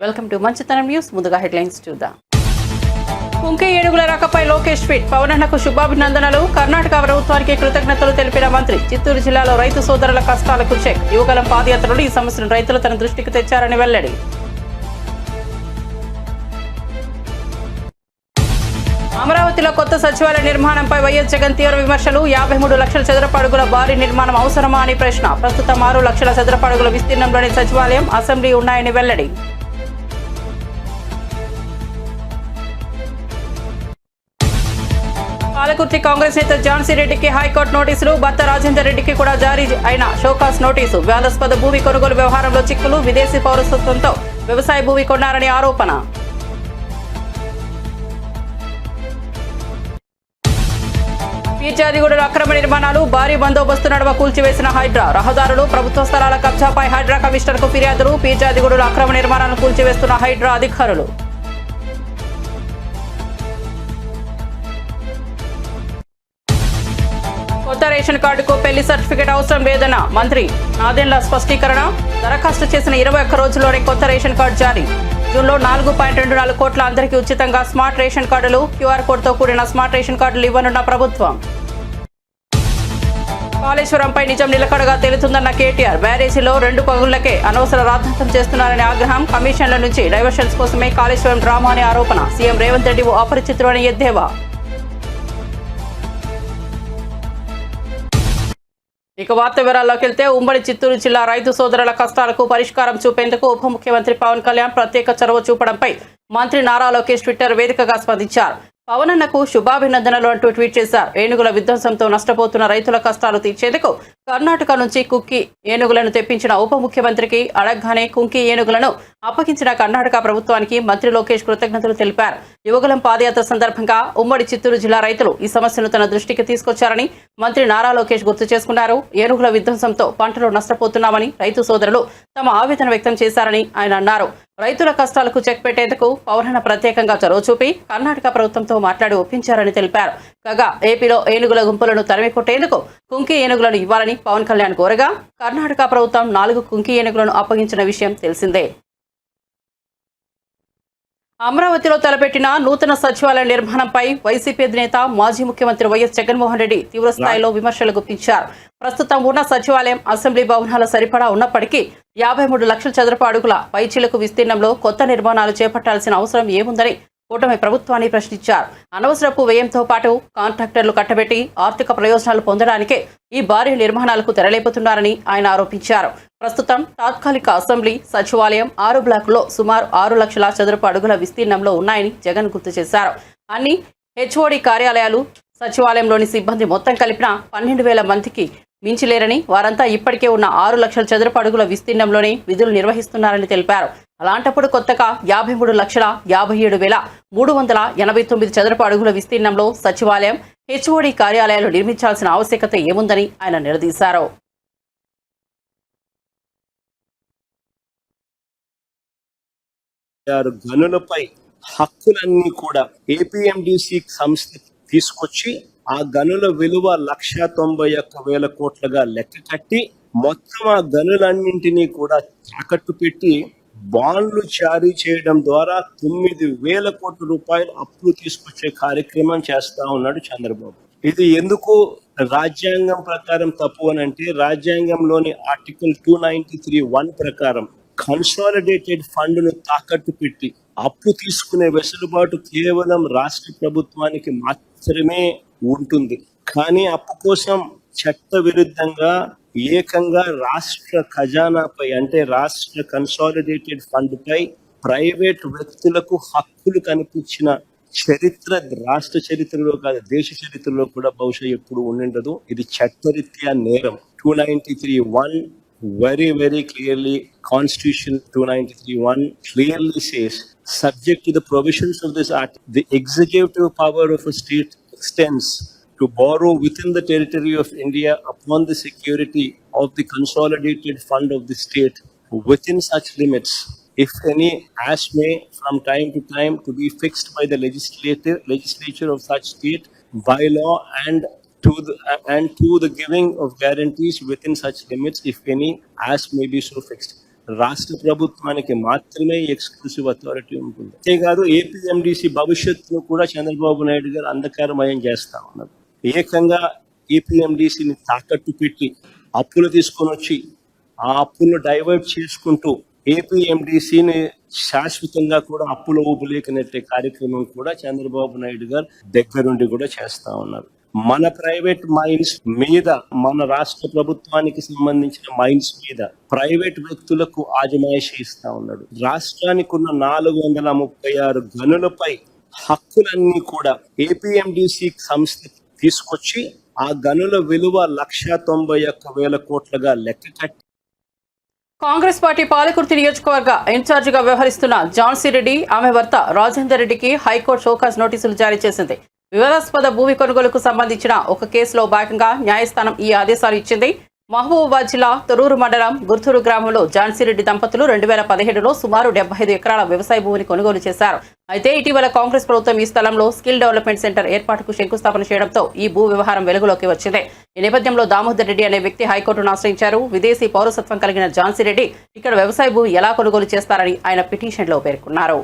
Welcome to మంచితనం news. ముందుగా headlines చూద్దాం. కుంకే ఏనుగుల రకపై లోకేష్ ట్వీట్. పవనన్నకు శుభాభినందనలు. కర్ణాటక ప్రభుత్వానికి కృతజ్ఞతలు తెలిపిన మంత్రి. చిత్తూరు జిల్లాలో రైతు సోదరుల కష్టాలకు చెక్. యువగలం పాదయాత్రలు ఈ సమస్యను రైతులు తన దృష్టికి తెచ్చారని వెల్లడి. అమరావతిలో కొత్త సచివాలయ నిర్మాణంపై వైఎస్ జగన్ తీవ్ర విమర్శలు. 53 లక్షల చదరపు అడుగుల భారీ నిర్మాణం అవసరమా అని ప్రశ్న. ప్రస్తుతం 6 లక్షల చదరపు అడుగుల విస్తీర్ణంలోని సచివాలయం, అసెంబ్లీ ఉన్నాయని వెల్లడి. పాలకుర్తి కాంగ్రెస్ నేత ఝాన్సీ రెడ్డికి హైకోర్టు నోటీసులు. భర్త రాజేందర్ రెడ్డికి కూడా జారీ అయిన షోకాస్ నోటీసు. వివాదాస్పద భూమి కొనుగోలు వ్యవహారంలో చిక్కులు. విదేశీ పౌరసత్వంతో వ్యవసాయ భూమి కొన్నారని ఆరోపణ. పీర్జాదిగూడలో అక్రమ నిర్మాణాలు. భారీ బందోబస్తు నడుమ కూల్చివేసిన హైడ్రా. రహదారులు, ప్రభుత్వ స్థలాల కబ్జాపై హైడ్రా కమిషనర్కు ఫిర్యాదులు. పీర్జాదిగూడలో అక్రమ నిర్మాణాలను కూల్చివేస్తున్న హైడ్రా అధికారులు. కొత్త రేషన్ కార్డుకు పెళ్లి సర్టిఫికేట్ అవసరం లేదన్న మంత్రి నాదెండ్ల స్పష్టీకరణ. దరఖాస్తు చేసిన 21 రోజుల్లోనే కొత్త రేషన్ కార్డు జారీ. జూన్లో 4.24 కోట్ల అందరికీ ఉచితంగా స్మార్ట్ రేషన్ కార్డులు. క్యూఆర్ కోడ్తో కూడిన స్మార్ట్ రేషన్ కార్డులు ఇవ్వనున్న ప్రభుత్వం. కాళేశ్వరంపై నిజం నిలకడగా తేలుతుందన్న కేటీఆర్. బ్యారేజీలో 2 పగుళ్లకే అనవసర రాద్ధాంతం చేస్తున్నారని ఆగ్రహం. కమిషన్ల నుంచి డైవర్షన్స్ కోసమే కాళేశ్వరం డ్రామా అని ఆరోపణ. సీఎం రేవంత్ రెడ్డి అపరిచితుడు అని ఎద్దేవా. ఇక వార్త వివరాల్లోకి వెళ్తే, ఉమ్మడి చిత్తూరు జిల్లా రైతు సోదరుల కష్టాలకు పరిష్కారం చూపేందుకు ఉప ముఖ్యమంత్రి పవన్ కళ్యాణ్ ప్రత్యేక చొరవ చూపడంపై మంత్రి నారా లోకేష్ ట్విట్టర్ వేదికగా స్పందించారు. పవనన్నకు శుభాభినందనలు అంటూ ట్వీట్ చేశారు. ఏనుగుల విధ్వంసంతో నష్టపోతున్న రైతుల కష్టాలు తీర్చేందుకు కర్ణాటక నుంచి కుక్కీ ఏనుగులను తెప్పించిన ఉప ముఖ్యమంత్రికి అడగ్గానే కుంకి ఏనుగులను అప్పగించిన కర్ణాటక ప్రభుత్వానికి మంత్రి లోకేష్ కృతజ్ఞతలు తెలిపారు. యువగలం పాదయాత్ర సందర్భంగా ఉమ్మడి చిత్తూరు జిల్లా రైతులు ఈ సమస్యను తన దృష్టికి తీసుకొచ్చారని మంత్రి నారా లోకేష్ గుర్తు చేసుకున్నారు. ఏనుగుల విధ్వంసంతో పంటలు నష్టపోతున్నామని రైతు సోదరులు తమ ఆవేదన వ్యక్తం చేశారని ఆయన అన్నారు. రైతుల కష్టాలకు చెక్ పెట్టేందుకు పవనన్న ప్రత్యేకంగా చొరవ చూపి కర్ణాటక ప్రభుత్వంతో మాట్లాడి ఒప్పించారని తెలిపారు. కాగా ఏపీలో ఏనుగుల గుంపులను తరిమి కొట్టేందుకు కుంకి ఏనుగులను ఇవ్వాలని పవన్ కళ్యాణ్ కోరగా కర్ణాటక ప్రభుత్వం 4 కుంకి ఏనుగులను అప్పగించిన విషయం తెలిసిందే. అమరావతిలో తలపెట్టిన నూతన సచివాలయ నిర్మాణంపై వైసీపీ అధినేత మాజీ ముఖ్యమంత్రి వైఎస్ జగన్మోహన్ రెడ్డి తీవ్రస్థాయిలో విమర్శలు గుప్పించారు. ప్రస్తుతం ఉన్న సచివాలయం, అసెంబ్లీ భవనాల సరిపడా ఉన్నప్పటికీ 53 లక్షల చదరపు అడుగుల పైచిలకు విస్తీర్ణంలో కొత్త నిర్మాణాలు చేపట్టాల్సిన అవసరం ఏముందని కూటమి ప్రభుత్వాన్ని ప్రశ్నించారు. అనవసరపు వ్యయంతో పాటు కాంట్రాక్టర్లు కట్టబెట్టి ఆర్థిక ప్రయోజనాలు పొందడానికే ఈ భారీ నిర్మాణాలకు తెరలేపుతున్నారని ఆయన ఆరోపించారు. ప్రస్తుతం తాత్కాలిక అసెంబ్లీ, సచివాలయం 6 బ్లాకుల్లో సుమారు 6 లక్షల చదరపు అడుగుల విస్తీర్ణంలో ఉన్నాయని జగన్ గుర్తు చేశారు. అన్ని హెచ్ఓడి కార్యాలయాలు, సచివాలయంలోని సిబ్బంది మొత్తం కలిపిన 12,000 మందికి మించిలేరని, వారంతా ఇప్పటికే ఉన్న 6 లక్షల చదరపు అడుగుల విస్తీర్ణంలోనే విధులు నిర్వహిస్తున్నారని తెలిపారు. అలాంటప్పుడు కొత్తగా 53,57,389 చదరపు అడుగుల విస్తీర్ణంలో సచివాలయం, హెచ్ఓడి కార్యాలయాలు నిర్మించాల్సిన ఆవశ్యకత ఏముందని ఆయన నిలదీశారు. గనులపై హక్కులన్నీ కూడా ఏపీఎండిసి సంస్థ తీసుకొచ్చి ఆ గనుల విలువ 191,000 కోట్లుగా లెక్క కట్టి మొత్తం ఆ గనులన్నింటినీ కూడా తాకట్టు పెట్టి బాండ్లు జారీ చేయడం ద్వారా 9,000 కోట్ల రూపాయలు అప్పులు తీసుకొచ్చే కార్యక్రమం చేస్తా ఉన్నాడు చంద్రబాబు. ఇది ఎందుకు రాజ్యాంగం ప్రకారం తప్పు అని అంటే, రాజ్యాంగంలోని ఆర్టికల్ 293(1) ప్రకారం కన్సాలిడేటెడ్ ఫండ్ ను తాకట్టు పెట్టి అప్పు తీసుకునే వెసులుబాటు కేవలం రాష్ట్ర ప్రభుత్వానికి మాత్రమే ఉంటుంది. కానీ అప్పు కోసం చట్ట విరుద్ధంగా ఏకంగా రాష్ట్ర ఖజానాపై, అంటే రాష్ట్ర కన్సాలిడేటెడ్ ఫండ్ పై ప్రైవేట్ వ్యక్తులకు హక్కులు కనిపించిన చరిత్ర రాష్ట్ర చరిత్రలో కాదు, దేశ చరిత్రలో కూడా బహుశా ఎప్పుడు ఉండిండదు. ఇది చట్టరీత్యా నేరం. 293(1) very clearly, Constitution 293(1) clearly says, subject to the provisions of this act, the executive power of a state extends to borrow within the territory of India upon the security of the consolidated fund of the state within such limits, if any, as may from time to time to be fixed by the legislature of such state by law, and to the giving of guarantees within such limits, if any, as may be so fixed. రాష్ట్ర ప్రభుత్వానికి మాత్రమే exclusive authority ఉంటుంది. అంతేకాదు APMDC భవిష్యత్తును కూడా చంద్రబాబు నాయుడు గారు అంధకారమయం చేస్తా ఉన్నారు. ఏకంగా ఏపీఎండిసిని తాకట్టు పెట్టి అప్పులు తీసుకొని వచ్చి ఆ అప్పులను డైవర్ట్ చేసుకుంటూ ఏపీఎండిసిని శాశ్వతంగా కూడా అప్పుల ఊపులేకనెట్టే కార్యక్రమం కూడా చంద్రబాబు నాయుడు గారు దగ్గరుండి కూడా చేస్తా ఉన్నారు. మన ప్రైవేట్ మైన్స్ మీద, మన రాష్ట్ర ప్రభుత్వానికి సంబంధించిన మైన్స్ మీద ప్రైవేట్ వ్యక్తులకు ఆజమాయిషీ ఇస్తా ఉన్నాడు. రాష్ట్రానికి ఉన్న 436 గనులపై హక్కులన్నీ కూడా ఏపీఎండిసి సంస్థ తీసుకొచ్చి ఆ గనుల విలువ 191,000 కోట్లుగా లెక్క కట్టి కాంగ్రెస్ పార్టీ పాలకుర్తి నియోజకవర్గ ఇన్ఛార్జిగా వ్యవహరిస్తున్న ఝాన్సీ రెడ్డి, ఆమె భర్త రాజేందర్ రెడ్డికి హైకోర్టు షోకాజ్ నోటీసులు జారీ చేసింది. వివాదాస్పద భూమి కొనుగోలుకు సంబంధించిన ఒక కేసులో భాగంగా న్యాయస్థానం ఈ ఆదేశాలు ఇచ్చింది. మహబూబాబాద్ జిల్లా తొర్రూరు మండలం గుర్తూరు గ్రామంలో ఝాన్సీ రెడ్డి దంపతులు 2017లో సుమారు 75 ఎకరాల వ్యవసాయ భూమిని కొనుగోలు చేశారు. అయితే ఇటీవల కాంగ్రెస్ ప్రభుత్వం ఈ స్థలంలో స్కిల్ డెవలప్మెంట్ సెంటర్ ఏర్పాటుకు శంకుస్థాపన చేయడంతో ఈ భూ వ్యవహారం వెలుగులోకి వచ్చింది. ఈ నేపథ్యంలో దామోదర్ రెడ్డి అనే వ్యక్తి హైకోర్టును ఆశ్రయించారు. విదేశీ పౌరసత్వం కలిగిన ఝాన్సీ రెడ్డి ఇక్కడ వ్యవసాయ భూమి ఎలా కొనుగోలు చేస్తారని ఆయన పిటిషన్లో పేర్కొన్నారు.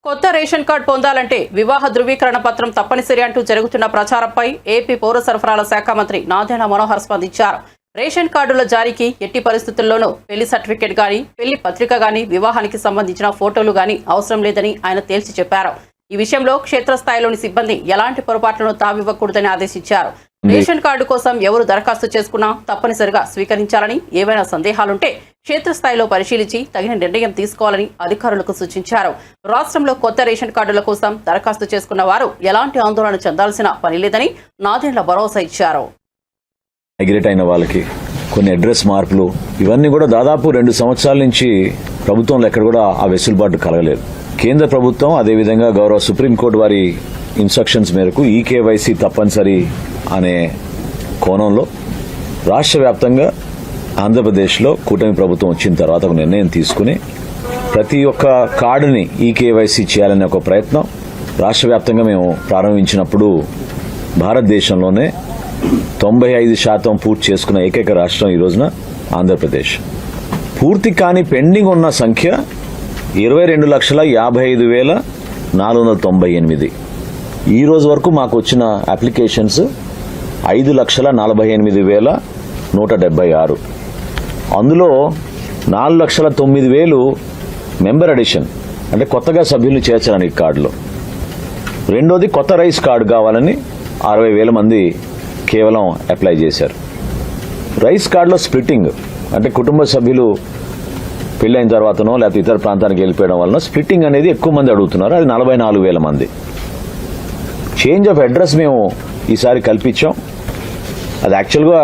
కొత్త రేషన్ కార్డు పొందాలంటే వివాహ ధృవీకరణ పత్రం తప్పనిసరి అంటూ జరుగుతున్న ప్రచారంపై ఏపీ పౌర సరఫరాల శాఖ మంత్రి నాదెండ్ల మనోహర్ స్పందించారు. రేషన్ కార్డుల జారీకి ఎట్టి పరిస్థితుల్లోనూ పెళ్లి సర్టిఫికేట్ గానీ, పెళ్లి పత్రిక గానీ, వివాహానికి సంబంధించిన ఫోటోలు గానీ అవసరం లేదని ఆయన తేల్చి చెప్పారు. ఈ విషయంలో క్షేత్రస్థాయిలోని సిబ్బంది ఎలాంటి పొరపాట్లను తావివ్వకూడదని ఆదేశించారు. రేషన్ కార్డు కోసం ఎవరు దరఖాస్తు చేసుకున్నా తప్పనిసరిగా స్వీకరించాలని, ఏవైనా సందేహాలుంటే క్షేత్రస్థాయిలో పరిశీలించి తగిన నిర్ణయం తీసుకోవాలని అధికారులకు సూచించారు. రాష్ట్రంలో కొత్త రేషన్ కార్డుల కోసం దరఖాస్తు చేసుకున్న వారు ఎలాంటి ఆందోళన చెందాల్సిన పని లేదని నాదెండ్ల భరోసా ఇచ్చారు. మైగ్రేట్ అయిన వాళ్ళకి కొన్ని అడ్రస్ మార్పులు ఇవన్నీ కూడా దాదాపు 2 సంవత్సరాల నుంచి ప్రభుత్వంలో ఎక్కడ కూడా ఆ వెసులుబాటు కలగలేదు. కేంద్ర ప్రభుత్వం అదేవిధంగా గౌరవ సుప్రీంకోర్టు వారి ఇన్స్ట్రక్షన్స్ మేరకు ఈకేవైసీ తప్పనిసరి అనే కోణంలో రాష్ట్ర వ్యాప్తంగా ఆంధ్రప్రదేశ్లో కూటమి ప్రభుత్వం వచ్చిన తర్వాత ఒక నిర్ణయం తీసుకుని ప్రతి ఒక్క కార్డుని ఈకేవైసీ చేయాలనే ఒక ప్రయత్నం రాష్ట్ర వ్యాప్తంగా మేము ప్రారంభించినప్పుడు భారతదేశంలోనే 95% పూర్తి చేసుకున్న ఏకైక రాష్ట్రం ఈ రోజున ఆంధ్రప్రదేశ్. పూర్తి కాని పెండింగ్ ఉన్న సంఖ్య 22,55,498. ఈ రోజు వరకు మాకు వచ్చిన అప్లికేషన్స్ 5,48,176. అందులో 4,09,000 మెంబర్ అడిషన్ అంటే కొత్తగా సభ్యులు చేర్చడానికి కార్డులో. రెండోది కొత్త రైస్ కార్డు కావాలని 60,000 మంది కేవలం అప్లై చేశారు. రైస్ కార్డులో స్ప్లిట్టింగ్ అంటే కుటుంబ సభ్యులు పెళ్ళైన తర్వాతనో లేకపోతే ఇతర ప్రాంతానికి వెళ్ళిపోయడం వలన స్ప్లిట్టింగ్ అనేది ఎక్కువ మంది అడుగుతున్నారు. అది 44,000 మంది. చేంజ్ ఆఫ్ అడ్రస్ మేము ఈసారి కల్పించాం. అది యాక్చువల్గా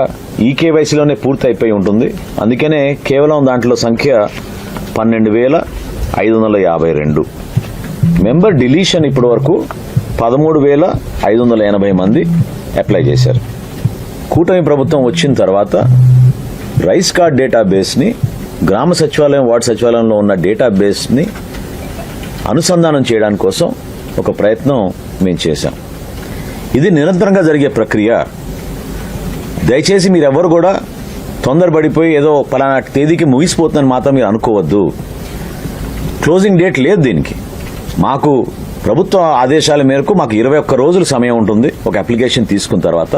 ఈకేవైసీలోనే పూర్తి అయిపోయి ఉంటుంది. అందుకనే కేవలం దాంట్లో సంఖ్య 12,552. మెంబర్ డిలీషన్ ఇప్పటి వరకు 13,580 మంది అప్లై చేశారు. కూటమి ప్రభుత్వం వచ్చిన తర్వాత రైస్ కార్డ్ డేటాబేస్ని గ్రామ సచివాలయం, వార్డు సచివాలయంలో ఉన్న డేటాబేస్ని అనుసంధానం చేయడానికి కోసం ఒక ప్రయత్నం మేము చేశాం. ఇది నిరంతరంగా జరిగే ప్రక్రియ. దయచేసి మీరెవరు కూడా తొందరపడిపోయి ఏదో పలానా తేదీకి ముగిసిపోతుందని మాత్రం మీరు అనుకోవద్దు. క్లోజింగ్ డేట్ లేదు దీనికి. మాకు ప్రభుత్వ ఆదేశాల మేరకు మాకు 21 రోజులు సమయం ఉంటుంది. ఒక అప్లికేషన్ తీసుకున్న తర్వాత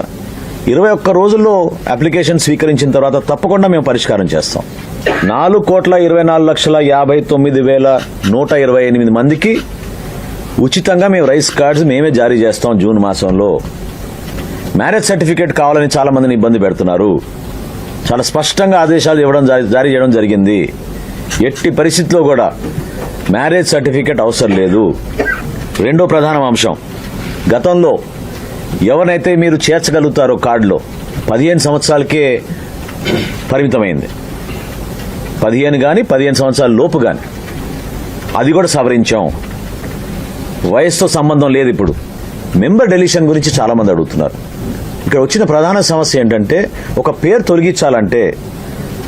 21 రోజుల్లో అప్లికేషన్ స్వీకరించిన తర్వాత తప్పకుండా మేము పరిష్కారం చేస్తాం. 4,24,59,128 మందికి ఉచితంగా మేము రైస్ కార్డ్స్ మేమే జారీ చేస్తాం. జూన్ మాసంలో మ్యారేజ్ సర్టిఫికేట్ కావాలని చాలా మందిని ఇబ్బంది పెడుతున్నారు. చాలా స్పష్టంగా ఆదేశాలు జారీ చేయడం జరిగింది. ఎట్టి పరిస్థితిలో కూడా మ్యారేజ్ సర్టిఫికేట్ అవసరం లేదు. రెండో ప్రధాన అంశం, గతంలో ఎవరినైతే మీరు చేర్చగలుగుతారో కార్డులో 15 సంవత్సరాలకే పరిమితమైంది. 15 కానీ 15 సంవత్సరాల లోపు కానీ అది కూడా సవరించాం. వయసుతో సంబంధం లేదు. ఇప్పుడు మెంబర్ డెలిషన్ గురించి చాలా మంది అడుగుతున్నారు. ఇక్కడ వచ్చిన ప్రధాన సమస్య ఏంటంటే ఒక పేరు తొలగించాలంటే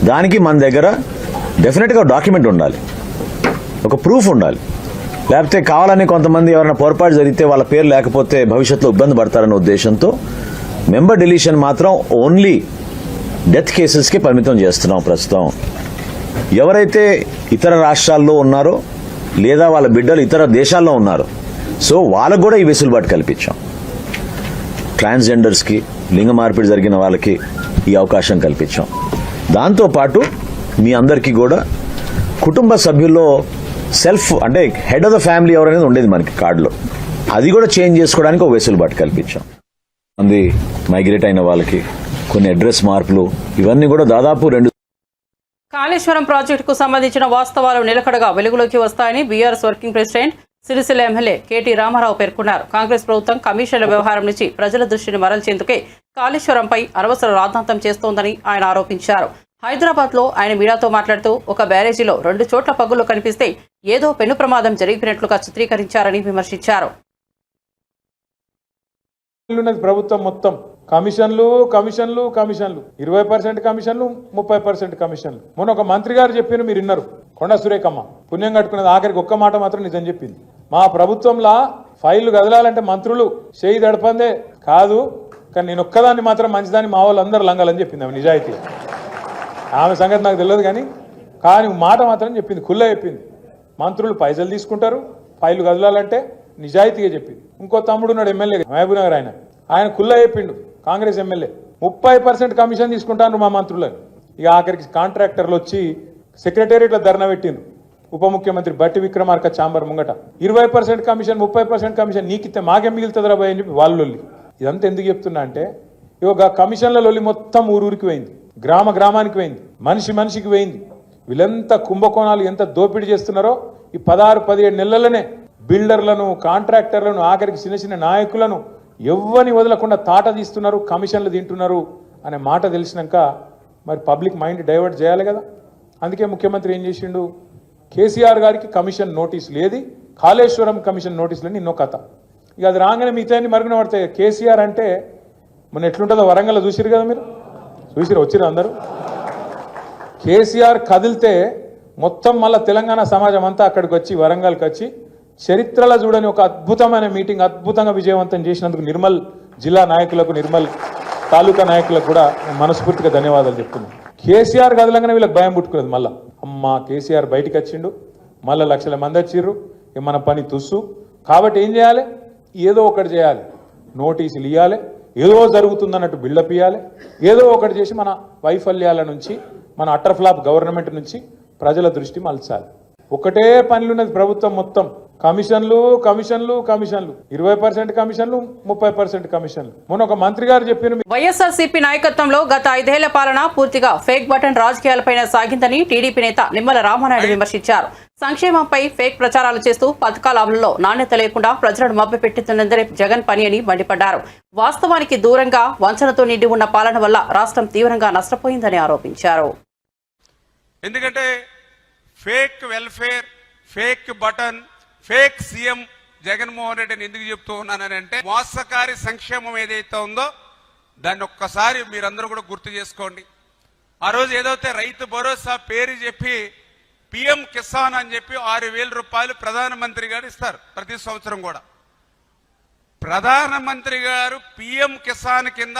దానికి మన దగ్గర డెఫినెట్గా డాక్యుమెంట్ ఉండాలి, ఒక ప్రూఫ్ ఉండాలి. లేకపోతే కావాలని కొంతమంది ఎవరైనా పొరపాటు జరిగితే వాళ్ళ పేరు లేకపోతే భవిష్యత్తులో ఇబ్బంది పడతారనే ఉద్దేశంతో మెంబర్ డిలీషన్ మాత్రం ఓన్లీ డెత్ కేసెస్కి పరిమితం చేస్తున్నాం ప్రస్తుతం. ఎవరైతే ఇతర రాష్ట్రాల్లో ఉన్నారో లేదా వాళ్ళ బిడ్డలు ఇతర దేశాల్లో ఉన్నారు, సో వాళ్ళకు కూడా ఈ వెసులుబాటు కల్పించాం. ట్రాన్స్జెండర్స్కి, లింగ మార్పిడి జరిగిన వాళ్ళకి ఈ అవకాశం కల్పించాం. దాంతోపాటు మీ అందరికీ కూడా కుటుంబ సభ్యుల్లో సెల్ఫ్ అంటే హెడ్ ఆఫ్ ద ఫ్యామిలీ ఎవరనేది ఉండేది మనకి కార్డులో, అది కూడా చేంజ్ చేసుకోవడానికి ఒక వెసులుబాటు కల్పించాం. మంది మైగ్రేట్ అయిన వాళ్ళకి కొన్ని అడ్రస్ మార్పులు, ఇవన్నీ కూడా దాదాపు 2. కాళేశ్వరం ప్రాజెక్టుకు సంబంధించిన వాస్తవాలు నిలకడగా వెలుగులోకి వస్తాయని BRS working president Sircilla MLA KT Rama Rao పేర్కొన్నారు. కాంగ్రెస్ ప్రభుత్వం కమిషన్ల వ్యవహారం నుంచి ప్రజల దృష్టిని మరల్చేందుకే కాళేశ్వరంపై అనవసర రాద్ధాంతం చేస్తోందని ఆయన ఆరోపించారు. హైదరాబాద్లో ఆయన మీడియాతో మాట్లాడుతూ ఒక బ్యారేజీలో 2 చోట్ల పగుళ్లు కనిపిస్తే ఏదో పెను ప్రమాదం జరిగినట్లుగా చిత్రీకరించారని విమర్శించారు. ప్రభుత్వం మొత్తం కమిషన్లు కమిషన్లు కమిషన్లు 20% కమిషన్లు 30% కమిషన్లు. మొన్న ఒక మంత్రి గారు చెప్పిన మీరు విన్నారు, కొండ సురేఖమ్మ పుణ్యం కట్టుకున్నది. ఆఖరికి ఒక్క మాట మాత్రం నిజం చెప్పింది, మా ప్రభుత్వంలో ఫైళ్లు కదలాలంటే మంత్రులు చేయి దడపందే కాదు, కానీ నేను ఒక్కదాన్ని మాత్రం మంచిదాన్ని మా వాళ్ళు అందరూ లంగాలని చెప్పింది. ఆమె నిజాయితీ, ఆమె సంగతి నాకు తెలియదు కానీ మాట మాత్రం చెప్పింది, కుల్ల చెప్పింది. మంత్రులు పైసలు తీసుకుంటారు, ఫైళ్లు కదలాలంటే నిజాయితీగా చెప్పింది. ఇంకో తమ్ముడు ఉన్నాడు ఎమ్మెల్యే మహబూబ్ నగర్, ఆయన కుల్ల చెప్పిండు, కాంగ్రెస్ ఎమ్మెల్యే 30% కమిషన్ తీసుకుంటాను మా మంత్రులని. ఇక ఆఖరికి కాంట్రాక్టర్లు వచ్చి సెక్రటేరియట్లో ధర్నా పెట్టిండ్రు. ఉప ముఖ్యమంత్రి బట్టి విక్రమార్క ఛాంబర్ ముంగట 20% కమిషన్ 30% కమిషన్ నీకిస్తే మాకేం మిగులుతుందిరా భయ్ అని చెప్పి వాళ్ళు. ఇదంతా ఎందుకు చెప్తున్నా అంటే ఇక కమిషన్ల లొల్లి మొత్తం ఊరూరికి పోయింది, గ్రామానికి పోయింది, మనిషికి పోయింది. వీళ్ళెంత కుంభకోణాలు ఎంత దోపిడీ చేస్తున్నారో ఈ 16-17 నెలలనే బిల్డర్లను, కాంట్రాక్టర్లను, ఆఖరికి చిన్న నాయకులను ఎవ్వని వదలకుండా తాట తీస్తున్నారు, కమిషన్లు తింటున్నారు అనే మాట తెలిసినాక మరి పబ్లిక్ మైండ్ డైవర్ట్ చేయాలి కదా. అందుకే ముఖ్యమంత్రి ఏం చేసిండు, కేసీఆర్ గారికి కమిషన్ నోటీసులు, ఏది కాళేశ్వరం కమిషన్ నోటీసులని ఇన్నో కథ. ఇక అది రాగానే మిగతాన్ని మరుగున పడతాయి. కేసీఆర్ అంటే మన ఎట్లుంటుందో వరంగల్లో చూసిరు కదా, మీరు చూసిరు, వచ్చిరు అందరూ. కేసీఆర్ కదిలితే మొత్తం మళ్ళీ తెలంగాణ సమాజం అంతా అక్కడికి వచ్చి వరంగల్కి వచ్చి చరిత్రలో చూడని ఒక అద్భుతమైన మీటింగ్ అద్భుతంగా విజయవంతం చేసినందుకు నిర్మల్ జిల్లా నాయకులకు, నిర్మల్ తాలూకా నాయకులకు కూడా మనస్ఫూర్తిగా ధన్యవాదాలు చెప్తున్నాను. కేసీఆర్ కదలంగానే వీళ్ళకి భయం పుట్టుకున్నది. మళ్ళీ అమ్మ కేసీఆర్ బయటికి వచ్చిండు, మళ్ళీ లక్షల మంది వచ్చిర్రు, మన పని తుస్సు. కాబట్టి ఏం చేయాలి, ఏదో ఒకటి చేయాలి, నోటీసులు ఇవ్వాలి, ఏదో జరుగుతుందన్నట్టు బిల్డప్ ఇవ్వాలి, ఏదో ఒకటి చేసి మన వైఫల్యాల నుంచి, మన అటర్ ఫ్లాప్ గవర్నమెంట్ నుంచి ప్రజల దృష్టి మలచాలి. ఒకటే పనులున్నది ప్రభుత్వం మొత్తం, కమిషన్లు కమిషన్లు కమిషన్లు 20% కమిషన్లు 30% కమిషన్లు. మొన్న ఒక మంత్రి గారు చెప్పిన వైఎస్ఆర్సీపీ నాయకత్వంలో గత 5 ఏళ్ల పాలన పూర్తిగా ఫేక్ బటన్ రాజకీయాలపైన సాగిందని టీడీపీ నేత నిమ్మల రామానాయుడు విమర్శించారు. సంక్షేమంపై ఫేక్ ప్రచారాలు చేస్తూ పథకాల అమలులో నాణ్యత లేకుండా ప్రజలను మభ్యపెట్టుతున్నదే జగన్ పని అని మండిపడ్డారు. వాస్తవానికి దూరంగా వంచనతో నిండి ఉన్న పాలన వల్ల రాష్ట్రం తీవ్రంగా నష్టపోయిందని ఆరోపించారు. ఎందుకంటే fake welfare, fake button, fake CM Jaganmohan రెడ్డిని ఎందుకు చెప్తూ ఉన్నానంటే మోసకారి సంక్షేమం ఏదైతే ఉందో దాన్ని ఒక్కసారి మీరందరూ కూడా గుర్తు చేసుకోండి. ఆ రోజు ఏదైతే రైతు భరోసా పేరు చెప్పి పిఎం కిసాన్ అని చెప్పి 6,000 రూపాయలు ప్రధానమంత్రి గారు ఇస్తారు ప్రతి సంవత్సరం కూడా. ప్రధానమంత్రి గారు పిఎం కిసాన్ కింద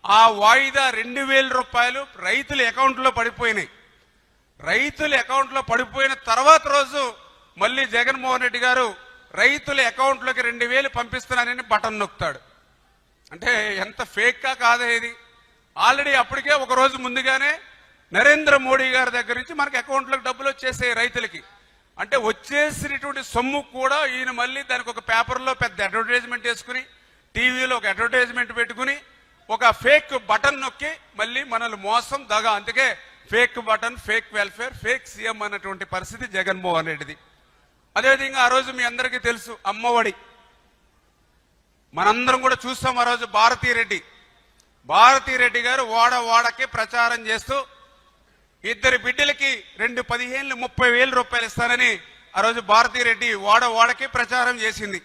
ఆ వాయిదా 2,000 రూపాయలు రైతుల అకౌంట్లో పడిపోయినాయి. రైతుల అకౌంట్లో పడిపోయిన తర్వాత రోజు మళ్ళీ జగన్మోహన్ రెడ్డి గారు రైతుల అకౌంట్లోకి 2,000 పంపిస్తున్నానని బటన్ నొక్కుతాడు. అంటే ఎంత ఫేక్గా కాదా ఇది. ఆల్రెడీ అప్పటికే ఒక రోజు ముందుగానే నరేంద్ర మోడీ గారి దగ్గర నుంచి మనకి అకౌంట్లోకి డబ్బులు వచ్చేసాయి రైతులకి. అంటే వచ్చేసినటువంటి సొమ్ము కూడా ఈయన మళ్ళీ దానికి ఒక పేపర్లో పెద్ద అడ్వర్టైజ్మెంట్ వేసుకుని, టీవీలో ఒక అడ్వర్టైజ్మెంట్ పెట్టుకుని ఒక ఫేక్ బటన్ నొక్కి మళ్ళీ మనల్ని మోసం దగా. అందుకే fake button, fake welfare, fake CM అన్నటువంటి పరిస్థితి జగన్మోహన్ రెడ్డిది. అదేవిధంగా ఆ రోజు మీ అందరికీ తెలుసు అమ్మఒడి, మనందరం కూడా చూస్తాం. ఆ రోజు భారతీరెడ్డి గారు వాడకి ప్రచారం చేస్తూ 2 బిడ్డలకి 2 15,000 30,000 రూపాయలు ఇస్తానని ఆ రోజు భారతీరెడ్డి వాడకి ప్రచారం చేసింది.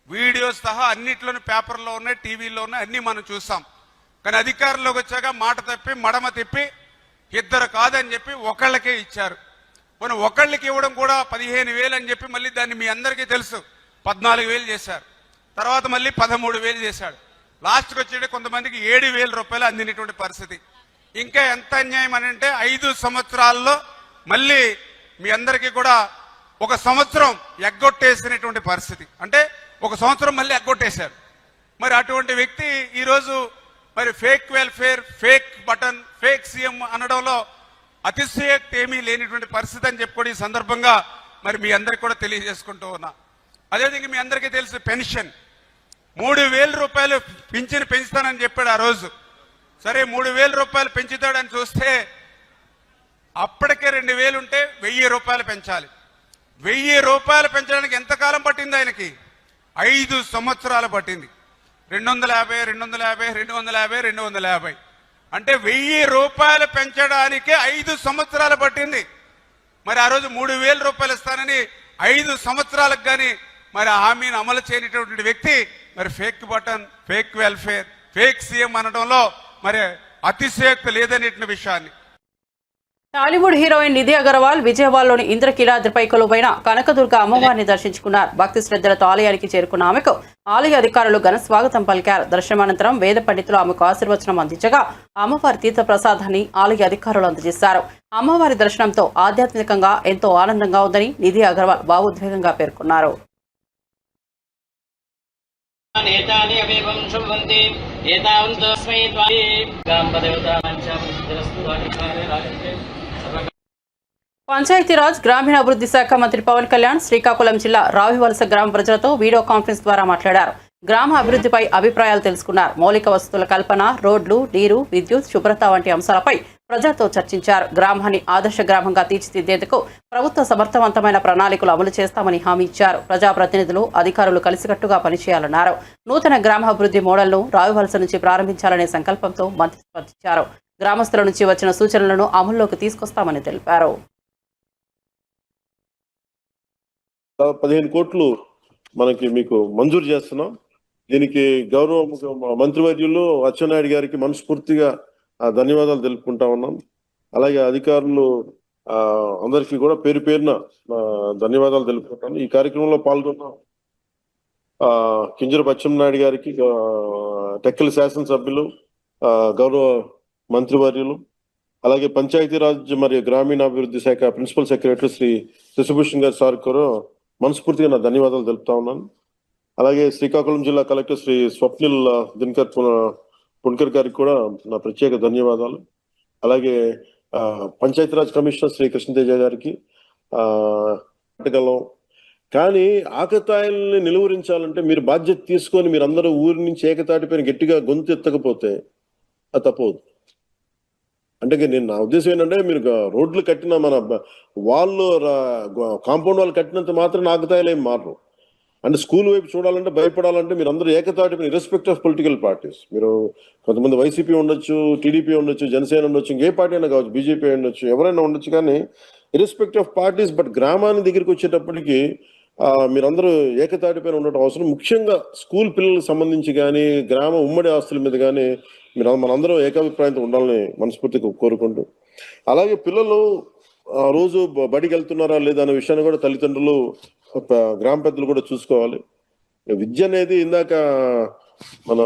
వీడియోస్ సహా అన్నిట్లోనూ పేపర్లో ఉన్నాయి, టీవీలో ఉన్నాయి, అన్ని మనం చూస్తాం. కానీ అధికారంలోకి వచ్చాక మాట తప్పి మడమ తిప్పి 2 కాదని చెప్పి ఒకళ్ళకే ఇచ్చారు. మనం ఒకళ్ళకి ఇవ్వడం కూడా 15,000 అని చెప్పి మళ్ళీ దాన్ని మీ అందరికీ తెలుసు 14,000 చేశారు. తర్వాత మళ్ళీ 13,000 చేశాడు. లాస్ట్కి వచ్చేటి కొంతమందికి 7,000 రూపాయలు అందినటువంటి పరిస్థితి. ఇంకా ఎంత అన్యాయం అని అంటే 5 సంవత్సరాల్లో మళ్ళీ మీ అందరికీ కూడా ఒక సంవత్సరం ఎగ్గొట్టేసినటువంటి పరిస్థితి, అంటే ఒక సంవత్సరం మళ్ళీ ఎగ్గొట్టేశారు. మరి అటువంటి వ్యక్తి ఈరోజు మరి fake welfare, fake button, fake CM అనడంలో అతిశయోక్తి ఏమీ లేనిటువంటి పరిస్థితి అని చెప్పుకోవడం ఈ సందర్భంగా మరి మీ అందరికి కూడా తెలియజేసుకుంటూ ఉన్నా. అదేవిధంగా మీ అందరికీ తెలుసు పెన్షన్ 3,000 రూపాయలు పింఛను పెంచుతానని చెప్పాడు ఆ రోజు. సరే 3,000 రూపాయలు పెంచుతాడని చూస్తే అప్పటికే 2,000 ఉంటే 1,000 రూపాయలు పెంచాలి. 1,000 రూపాయలు పెంచడానికి ఎంతకాలం పట్టింది ఆయనకి? 5 సంవత్సరాలు పట్టింది. 250, 250, 250, 250 అంటే 1,000 రూపాయలు పెంచడానికే 5 సంవత్సరాలు పట్టింది. మరి ఆ రోజు 3,000 రూపాయలు ఇస్తానని 5 సంవత్సరాలకు కానీ మరి హామీని అమలు చేయనటువంటి వ్యక్తి మరి fake button, fake welfare, fake CM అనడంలో మరి అతిశయోక్తి లేదనే విషయాన్ని టాలీవుడ్ హీరోయిన్ నిధి అగర్వాల్ విజయవాడలోని ఇంద్రకీలాద్రిపై కొలువైన కనకదుర్గ అమ్మవారిని దర్శించుకున్నారు. భక్తి శ్రద్ధలతో ఆలయానికి చేరుకున్న ఆమెకు ఆలయ అధికారులు ఘన స్వాగతం పలికారు. దర్శనానంతరం వేద పండితులు ఆమెకు ఆశీర్వచనం అందించగా అమ్మవారి తీర్థ ప్రసాదాన్ని ఆలయ అధికారులు అందజేశారు. అమ్మవారి దర్శనంతో ఆధ్యాత్మికంగా ఎంతో ఆనందంగా ఉందని నిధి అగర్వాల్ భావోద్వేగంగా పేర్కొన్నారు. పంచాయతీరాజ్ గ్రామీణాభివృద్ధి శాఖ మంత్రి పవన్ కళ్యాణ్ శ్రీకాకుళం జిల్లా రావివలస గ్రామ ప్రజలతో వీడియో కాన్ఫరెన్స్ ద్వారా మాట్లాడారు. గ్రామ అభివృద్ధిపై అభిప్రాయాలు తెలుసుకున్నారు. మౌలిక వసతుల కల్పన, రోడ్లు, నీరు, విద్యుత్, శుభ్రత వంటి అంశాలపై ప్రజలతో చర్చించారు. గ్రామాన్ని ఆదర్శ గ్రామంగా తీర్చిదిద్దేందుకు ప్రభుత్వ సమర్థవంతమైన ప్రణాళికలు అమలు చేస్తామని హామీ ఇచ్చారు. ప్రజాప్రతినిధులు, అధికారులు కలిసికట్టుగా పనిచేయాలన్నారు. నూతన గ్రామాభివృద్ధి మోడల్ను రావివలస నుంచి ప్రారంభించాలనే సంకల్పంతో మంత్రి స్పందించారు. గ్రామస్తుల నుంచి వచ్చిన సూచనలను అమల్లోకి తీసుకొస్తామని తెలిపారు. 15 కోట్లు మీకు మంజూరు చేస్తున్నాం. దీనికి గౌరవ మంత్రివర్యులు అచ్చెన్నాయుడు గారికి మనస్ఫూర్తిగా ధన్యవాదాలు తెలుపుకుంటా ఉన్నాం. అలాగే అధికారులు అందరికీ కూడా పేరు పేరున ధన్యవాదాలు తెలుపుకుంటాను. ఈ కార్యక్రమంలో పాల్గొన్న కింజర అచ్చెన్నాయుడు గారికి, టెక్కలి శాసనసభ్యులు, గౌరవ మంత్రివర్యులు, అలాగే పంచాయతీరాజ్ మరియు గ్రామీణాభివృద్ధి శాఖ ప్రిన్సిపల్ సెక్రటరీ శ్రీ శశిభూషణ్ గారి సార్ కూడా మనస్ఫూర్తిగా నా ధన్యవాదాలు తెలుపుతా ఉన్నాను. అలాగే శ్రీకాకుళం జిల్లా కలెక్టర్ శ్రీ స్వప్నిల్ దినకర్ పుణ్కర్ గారికి కూడా నా ప్రత్యేక ధన్యవాదాలు. అలాగే పంచాయతీరాజ్ కమిషనర్ శ్రీ కృష్ణతేజ గారికి కానీ ఆకతాయిల్ని నిలువరించాలంటే మీరు బాధ్యత తీసుకొని మీరందరూ ఊరి నుంచి ఏకతాటిపైన గట్టిగా గొంతు ఎత్తకపోతే అది తప్పవుతుంది. అంటే నా ఉద్దేశం ఏంటంటే మీరు రోడ్లు కట్టిన మన వాళ్ళు కాంపౌండ్ వాళ్ళు కట్టినంత మాత్రం ఆకతాయిలు ఏం మారరు. అంటే స్కూల్ వైపు చూడాలంటే భయపడాలంటే మీరు అందరూ ఏకతాటి ఇర్రెస్పెక్ట్ ఆఫ్ పొలిటికల్ పార్టీస్, మీరు కొంతమంది వైసీపీ ఉండొచ్చు, టీడీపీ ఉండొచ్చు, జనసేన ఉండొచ్చు, ఇంకే పార్టీ అయినా కావచ్చు, బీజేపీ ఉండొచ్చు, ఎవరైనా ఉండొచ్చు, కానీ ఇర్రెస్పెక్ట్ ఆఫ్ పార్టీస్. బట్ గ్రామాన్ని దగ్గరికి వచ్చేటప్పటికి మీరందరూ ఏకతాటిపైన ఉండటం అవసరం. ముఖ్యంగా స్కూల్ పిల్లలకు సంబంధించి కానీ గ్రామ ఉమ్మడి ఆస్తుల మీద కానీ మనందరం ఏకాభిప్రాయంతో ఉండాలని మనస్ఫూర్తిగా కోరుకుంటూ, అలాగే పిల్లలు రోజు బడికి వెళ్తున్నారా లేదా అనే విషయాన్ని కూడా తల్లిదండ్రులు, గ్రామ పెద్దలు కూడా చూసుకోవాలి. విద్య అనేది ఇందాక మన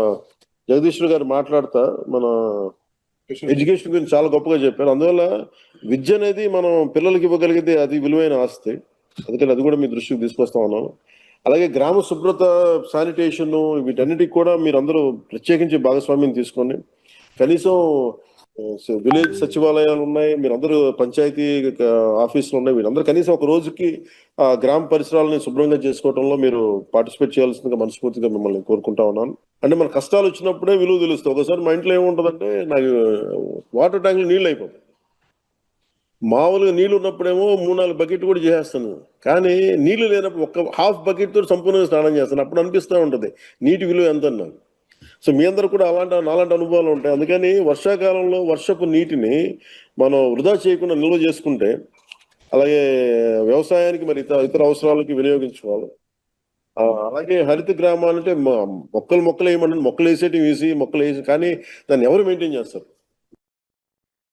జగదీశ్వర్ గారు మాట్లాడుతా మన ఎడ్యుకేషన్ గురించి చాలా గొప్పగా చెప్పారు. అందువల్ల విద్య అనేది మనం పిల్లలకి ఇవ్వగలిగితే అది విలువైన ఆస్తి. అందుకని అది కూడా మీ దృష్టికి తీసుకొస్తా ఉన్నాను. అలాగే గ్రామ శుభ్రత, శానిటేషన్, వీటన్నిటికి కూడా మీరు అందరూ ప్రత్యేకించి భాగస్వామ్యం తీసుకోండి. కనీసం విలేజ్ సచివాలయాలు ఉన్నాయి, మీరందరూ పంచాయతీ ఆఫీసులు ఉన్నాయి, వీరందరూ కనీసం ఒక రోజుకి గ్రామ పరిసరాలని శుభ్రంగా చేసుకోవడంలో మీరు పార్టిసిపేట్ చేయాల్సిందిగా మనస్ఫూర్తిగా మిమ్మల్ని కోరుకుంటా ఉన్నాను. అంటే మన కష్టాలు వచ్చినప్పుడే విలువ తెలుస్తుంది. ఒకసారి మా ఇంట్లో ఏముంటుందంటే నాకు వాటర్ ట్యాంక్లో నీళ్ళు అయిపోతాయి. మామూలుగా నీళ్ళు ఉన్నప్పుడేమో 3-4 బకెట్ కూడా చేసేస్తాను, కానీ నీళ్లు లేనప్పుడు ఒక్క హాఫ్ బకెట్ తో సంపూర్ణంగా స్నానం చేస్తాను. అప్పుడు అనిపిస్తూ ఉంటుంది నీటి విలువ ఎంత అన్నాను. సో మీ అందరూ కూడా నాలాంటి అనుభవాలు ఉంటాయి. అందుకని వర్షాకాలంలో వర్షపు నీటిని మనం వృధా చేయకుండా నిల్వ చేసుకుంటే, అలాగే వ్యవసాయానికి మరి ఇతర అవసరాలకి వినియోగించుకోవాలి. అలాగే హరిత గ్రామాలంటే మొక్కలు వేయమంటే మొక్కలు వేసేటివి వేసి మొక్కలు వేసి, కానీ దాన్ని ఎవరు మెయింటైన్ చేస్తారు?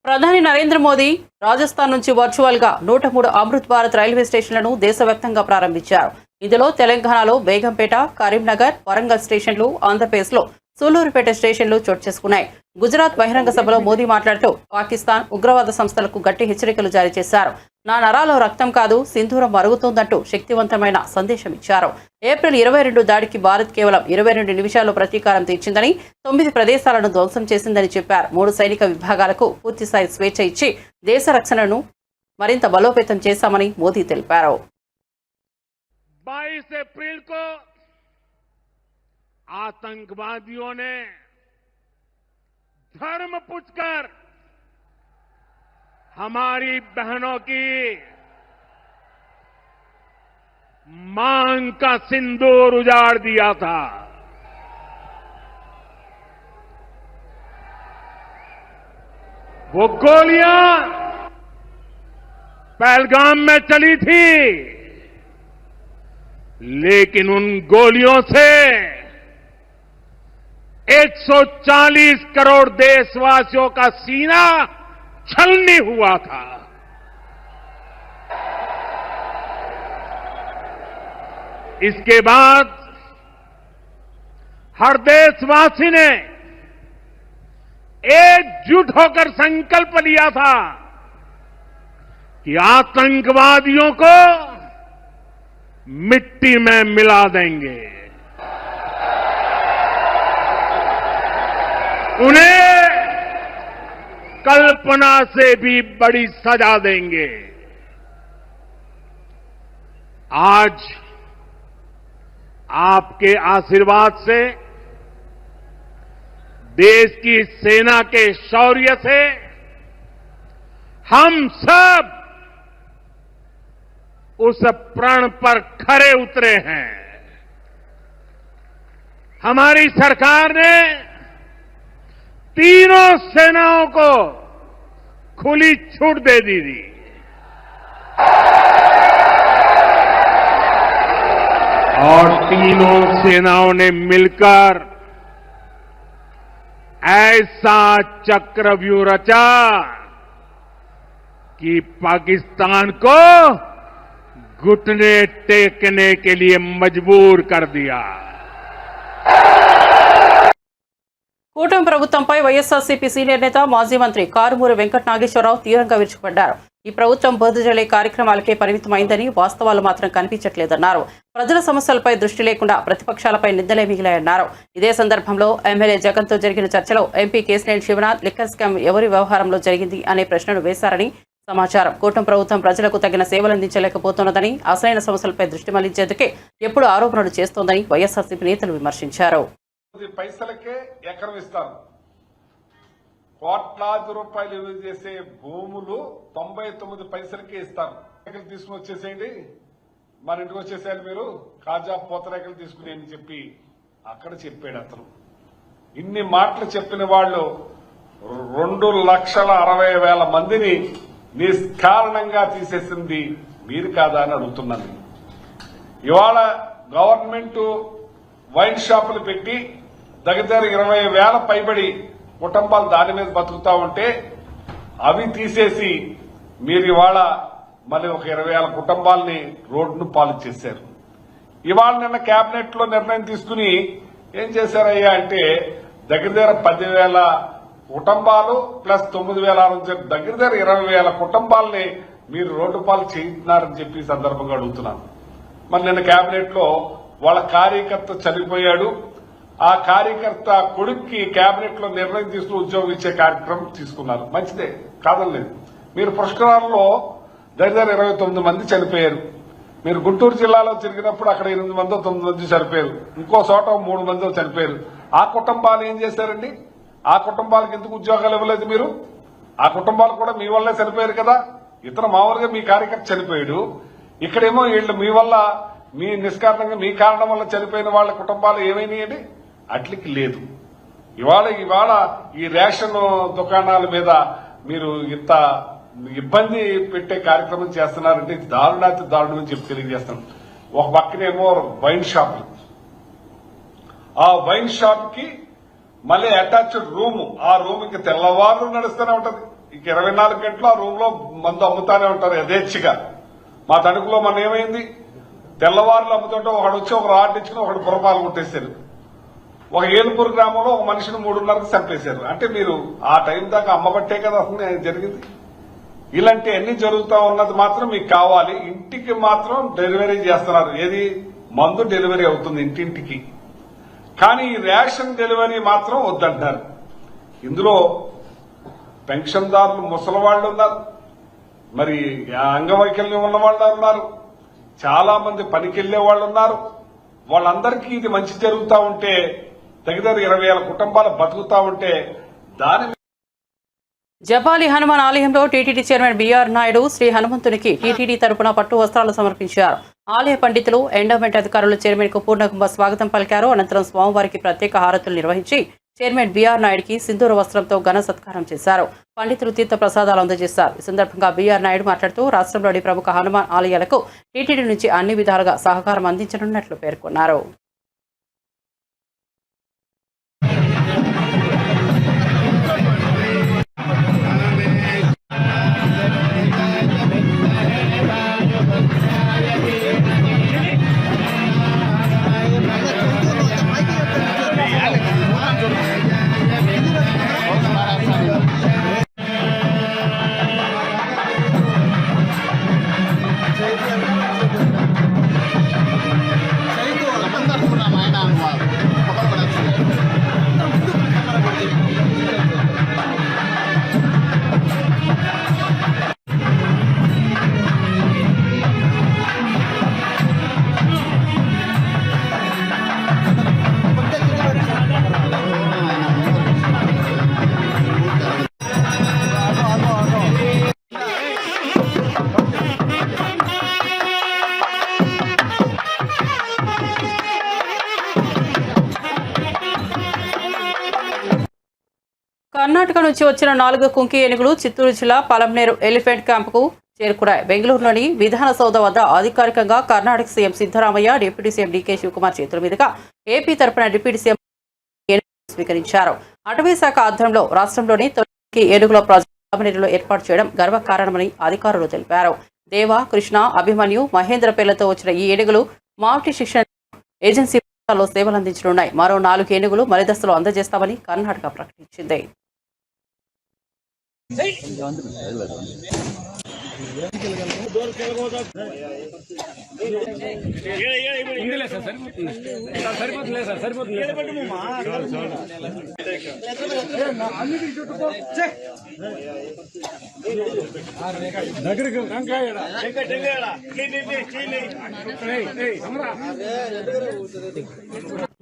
ప్రధాని నరేంద్ర మోదీ రాజస్థాన్ నుంచి వర్చువల్ గా 103 అమృత్ భారత్ రైల్వే స్టేషన్లను దేశవ్యాప్తంగా ప్రారంభించారు. ఇందులో తెలంగాణలో బేగంపేట, కరీంనగర్, వరంగల్ స్టేషన్లు, ఆంధ్రప్రదేశ్లో సూలూరుపేట స్టేషన్లు చోటు చేసుకున్నాయి. గుజరాత్ బహిరంగ సభలో మోదీ మాట్లాడుతూ పాకిస్తాన్ ఉగ్రవాద సంస్థలకు గట్టి హెచ్చరికలు జారీ చేశారు. నా నరాలో రక్తం కాదు, సింధూరం మరుగుతోందంటూ శక్తివంతమైన సందేశం ఇచ్చారు. ఏప్రిల్ 22 దాడికి భారత్ కేవలం 22 నిమిషాల్లో ప్రతీకారం తీర్చిందని, 9 ప్రదేశాలను ధ్వంసం చేసిందని చెప్పారు. 3 సైనిక విభాగాలకు పూర్తిస్థాయి స్వేచ్ఛ ఇచ్చి దేశ రక్షణను మరింత బలోపేతం చేశామని మోదీ తెలిపారు. 22 अप्रैल को आतंकवादियों ने धर्म पूछकर हमारी बहनों की मांग का सिंदूर उजाड़ दिया था। वो गोलियां पहलगाम में चली थी, लेकिन उन गोलियों से 140 करोड़ देशवासियों का सीना छलनी हुआ था। इसके बाद हर देशवासी ने एकजुट होकर संकल्प लिया था कि आतंकवादियों को मिट्टी में मिला देंगे, उन्हें कल्पना से भी बड़ी सजा देंगे। आज आपके आशीर्वाद से, देश की सेना के शौर्य से हम सब उस प्रण पर खरे उतरे हैं। हमारी सरकार ने तीनों सेनाओं को खुली छूट दे दी थी। और तीनों सेनाओं ने मिलकर ऐसा चक्रव्यूह रचा कि पाकिस्तान को घुटने टेकने के लिए मजबूर कर दिया। కూటమి ప్రభుత్వంపై వైఎస్ఆర్సీపీ సీనియర్ నేత మాజీ మంత్రి కారుమూరి వెంకట నాగేశ్వరరావు తీవ్రంగా విరుచుకుపడ్డారు. ఈ ప్రభుత్వం బోధజలే కార్యక్రమాలకే పరిమితమైందని, వాస్తవాలు మాత్రం కనిపించట్లేదన్నారు. ప్రజల సమస్యలపై దృష్టి లేకుండా ప్రతిపక్షాలపై నిందలే మిగిలాయన్నారు. ఇదే సందర్భంలో ఎమ్మెల్యే జగన్తో జరిగిన చర్చలో MP Kesineni Sivanath liquor scam ఎవరి వ్యవహారంలో జరిగింది అనే ప్రశ్నను వేశారని సమాచారం. కూటమి ప్రభుత్వం ప్రజలకు తగిన సేవలందించలేకపోతున్నదని, అసలైన సమస్యలపై దృష్టి మళ్లించేందుకే ఎప్పుడు ఆరోపణలు చేస్తోందని వైఎస్ఆర్సీపీ నేతలు విమర్శించారు. పైసలకే ఎకరం ఇస్తారు. కోట్లాది రూపాయలు విలువ చేసే భూములు 99 పైసలకే ఇస్తారు. తీసుకుని వచ్చేసేయండి, మన ఇంటికి వచ్చేసేయాలి, మీరు కాజా పూతరేకలు తీసుకుని అని చెప్పి అక్కడ చెప్పాడు అతను. ఇన్ని మాటలు చెప్పిన వాళ్ళు 2,60,000 మందిని నిష్కారణంగా తీసేసింది మీరు కాదా అని అడుగుతున్నాను. ఇవాళ గవర్నమెంట్ వైన్ షాపులు పెట్టి దగ్గర 20,000 పైబడి కుటుంబాలు దాని మీద బతుకుతా ఉంటే అవి తీసేసి మీరు ఇవాళ మళ్ళీ ఒక 20,000 కుటుంబాలని రోడ్డును పాలు చేశారు. ఇవాళ నిన్న కేబినెట్ లో నిర్ణయం తీసుకుని ఏం చేశారయ్యా అంటే దగ్గర 10,000 కుటుంబాలు ప్లస్ 9,600 దగ్గర 20,000 కుటుంబాలని మీరు రోడ్డు పాలు చేస్తున్నారని చెప్పి సందర్భంగా అడుగుతున్నాను. మరి నిన్న కేబినెట్ లో వాళ్ళ కార్యకర్త చనిపోయాడు, ఆ కార్యకర్త కొడుక్కి కేబినెట్ లో నిర్ణయం తీసుకుని ఉద్యోగం ఇచ్చే కార్యక్రమం తీసుకున్నారు. మంచిదే, కాదనలేదు. మీరు పుష్కరాల్లో దగ్గర 29 మంది చనిపోయారు. మీరు గుంటూరు జిల్లాలో తిరిగినప్పుడు అక్కడ 8 మందో 9 మంది చనిపోయారు, ఇంకో చోట 3 మందో చనిపోయారు. ఆ కుటుంబాలు ఏం చేశారండి? ఆ కుటుంబాలకు ఎందుకు ఉద్యోగాలు ఇవ్వలేదు మీరు? ఆ కుటుంబాలు కూడా మీ వల్లే చనిపోయారు కదా. ఇతను మామూలుగా మీ కార్యకర్త చనిపోయాడు, ఇక్కడేమో వీళ్ళు మీ వల్ల, మీ నిష్కారణంగా మీ కారణం వల్ల చనిపోయిన వాళ్ళ కుటుంబాలు ఏమైనాయండి? అట్లకి లేదు. ఇవాళ ఈ రేషన్ దుకాణాల మీద మీరు ఇంత ఇబ్బంది పెట్టే కార్యక్రమం చేస్తున్నారంటే దారుణాతి దారుణం అని చెప్పి తెలియజేస్తాను. ఒక పక్కనేమో వైన్ షాప్, ఆ వైన్ షాప్ కి మళ్ళీ అటాచ్డ్ రూమ్, ఆ రూమ్ ఇంక తెల్లవారు నడుస్తూనే ఉంటది. ఇంక 24 గంటలు ఆ రూమ్ లో మందు అమ్ముతానే ఉంటారు యథేచ్ఛగా. మా తణుకులో మన ఏమైంది, తెల్లవారులు అమ్ముతుంటే ఒకడు వచ్చి ఒక రాడ్ ఇచ్చుకుని ఒకడు పురపాలు కొట్టేశారు. ఒక ఏలుపూరు గ్రామంలో ఒక మనిషిని 3:30కి చంపేశారు. అంటే మీరు ఆ టైం దాకా అమ్మబట్టే కదా అసలు జరిగింది. ఇలాంటి అన్ని జరుగుతూ ఉన్నది మాత్రం మీకు కావాలి. ఇంటికి మాత్రం డెలివరీ చేస్తున్నారు. ఏది మందు డెలివరీ అవుతుంది ఇంటింటికి, కానీ రేషన్ డెలివరీ మాత్రం వద్దంటారు. ఇందులో పెన్షన్దారులు ముసలి వాళ్ళు ఉన్నారు, మరి అంగవైకల్యం ఉన్న వాళ్ళు ఉన్నారు, చాలా మంది పనికెళ్లే వాళ్ళు ఉన్నారు. వాళ్ళందరికీ ఇది మంచి జరుగుతూ ఉంటే దగ్గర 20,000 కుటుంబాలు బతుకుతా ఉంటే దాని జపాలి హనుమాన్ ఆలయంలో TTD chairman BR Naidu Sri హనుమంతునికి టీటీడీ తరపున పట్టు వస్త్రాలు సమర్పించారు. ఆలయ పండితులు, ఎండోమెంట్ అధికారులు చైర్మన్ కు పూర్ణకుంభ స్వాగతం పలికారు. అనంతరం స్వామివారికి ప్రత్యేక హారతులు నిర్వహించి చైర్మన్ బీఆర్ నాయుడుకి సింధూర వస్త్రంతో ఘన సత్కారం చేశారు. పండితులు తీర్థ ప్రసాదాలు అందజేశారు. ఈ సందర్భంగా బీఆర్ నాయుడు మాట్లాడుతూ రాష్ట్రంలోని ప్రముఖ హనుమాన్ ఆలయాలకు టీటీడీ నుంచి అన్ని విధాలుగా సహకారం అందించనున్నట్లు పేర్కొన్నారు. కర్ణాటక నుంచి వచ్చిన 4 కుంకి ఏనుగులు చిత్తూరు జిల్లా పలంనేరు ఎలిఫెంట్ క్యాంపుకు చేరుకున్నాయి. బెంగళూరులోని విధాన సౌధ వద్ద అధికారికంగా Karnataka CM Siddaramaiah, deputy CM DK Shivakumar చేతుల మీదుగా ఏపీ తరపున డిప్యూటీ సీఎం స్వీకరించారు. అటవీ శాఖ ఆధ్వర్యంలో రాష్ట్రంలోని తొలి ఏనుగుల ప్రాజెక్టు పలంనేరులో ఏర్పాటు చేయడం గర్వకారణమని అధికారులు తెలిపారు. దేవ, కృష్ణ, అభిమన్యు, మహేంద్ర పేర్లతో వచ్చిన ఈ ఏనుగులు మావటి శిక్షణ ఏజెన్సీ లో సేవలందించనున్నాయి. మరో 4 ఏనుగులు మలిదశలో అందజేస్తామని కర్ణాటక ప్రకటించింది.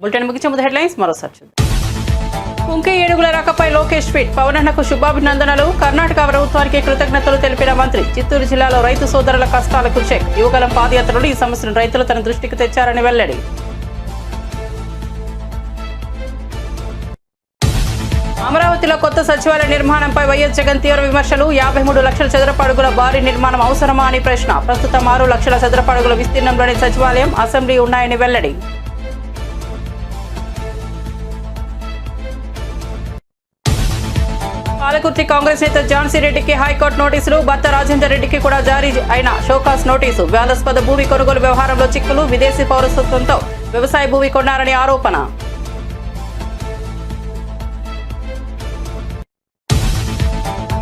బులెటిన్ ముగించే ముందు హెడ్లైన్స్ మరోసారి. కుంకి ఏనుగుల రాకపై లోకేష్ ట్వీట్. పవనన్నకు శుభాభినందనలు. కర్ణాటక ప్రభుత్వానికి కృతజ్ఞతలు తెలిపిన మంత్రి. చిత్తూరు జిల్లాలో రైతు సోదరుల కష్టాలకు చెక్. యువగలం పాదయాత్రలు ఈ సమస్యను రైతులు తన దృష్టికి తెచ్చారని వెల్లడి. అమరావతిలో కొత్త సచివాలయ నిర్మాణంపై వైఎస్ జగన్ తీవ్ర విమర్శలు. 53 లక్షల చదరపు అడుగుల భారీ నిర్మాణం అవసరమా అని ప్రశ్న. ప్రస్తుతం 6 లక్షల చదరపు అడుగుల విస్తీర్ణంలోని సచివాలయం, అసెంబ్లీ ఉన్నాయని వెల్లడి. పాలకుర్తి కాంగ్రెస్ నేత ఝాన్సీ రెడ్డికి హైకోర్టు నోటీసులు. భర్త రాజేందర్ రెడ్డికి కూడా జారీ అయిన షోకాస్ నోటీసు. వివాదాస్పద భూమి కొనుగోలు వ్యవహారంలో చిక్కులు. విదేశీ పౌరసత్వంతో వ్యవసాయ భూమి కొన్నారని ఆరోపణ.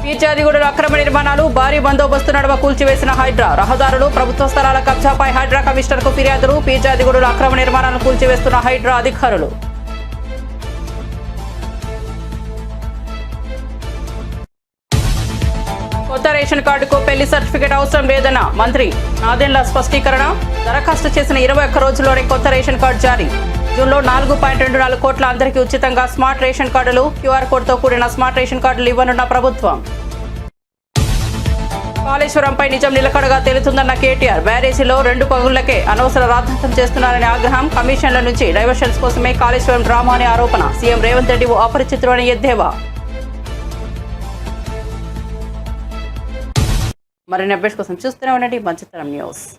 పీర్జాదిగూడలో అక్రమ నిర్మాణాలు. భారీ బందోబస్తు నడుమ కూల్చివేసిన హైడ్రా. రహదారులు, ప్రభుత్వ స్థలాల కబ్జాపై హైడ్రా కమిషనర్కు ఫిర్యాదులు. పీర్జాదిగూడలో అక్రమ నిర్మాణాలను కూల్చివేస్తున్న హైడ్రా అధికారులు. కొత్త రేషన్ కార్డుకు పెళ్లి సర్టిఫికేట్ అవసరం లేదన్న మంత్రి నాదెండ్ల స్పష్టీకరణ. దరఖాస్తు చేసిన 21 రోజుల్లోనే కొత్త రేషన్ కార్డు జారీ. జూన్లో 4.24 కోట్ల అందరికీ ఉచితంగా స్మార్ట్ రేషన్ కార్డులు. క్యూఆర్ కోడ్తో కూడిన స్మార్ట్ రేషన్ కార్డులు ఇవ్వనున్న ప్రభుత్వం. కాళేశ్వరంపై నిజం నిలకడగా తేలుతుందన్న కేటీఆర్. బ్యారేజీలో 2 పగుళ్లకే అనవసర రాద్ధాంతం చేస్తున్నారని ఆగ్రహం. కమిషన్ల నుంచి డైవర్షన్స్ కోసమే కాళేశ్వరం డ్రామా అనే ఆరోపణ. సీఎం రేవంత్ రెడ్డి అపరిచితుడు అని ఎద్దేవా. మరిన్ని అప్డేట్స్ కోసం చూస్తూనే ఉండండి మంచితనం న్యూస్.